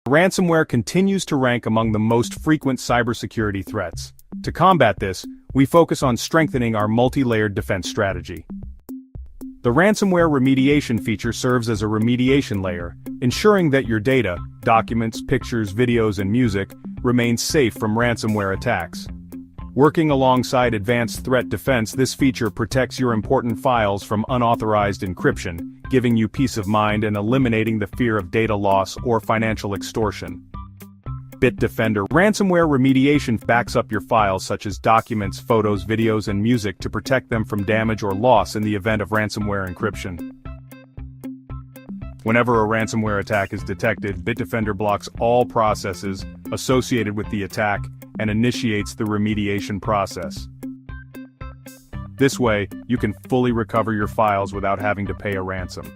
Ransomware continues to rank among the most frequent cybersecurity threats. To combat this, we focus on strengthening our multi-layered defense strategy. The Ransomware Remediation feature serves as a remediation layer, ensuring that your data, documents, pictures, videos, and music, remains safe from ransomware attacks. Working alongside advanced threat defense, this feature protects your important files from unauthorized encryption, giving you peace of mind and eliminating the fear of data loss or financial extortion. Bitdefender Ransomware Remediation backs up your files such as documents, photos, videos, and music to protect them from damage or loss in the event of ransomware encryption. Whenever a ransomware attack is detected, Bitdefender blocks all processes associated with the attack and initiates the remediation process. This way, you can fully recover your files without having to pay a ransom.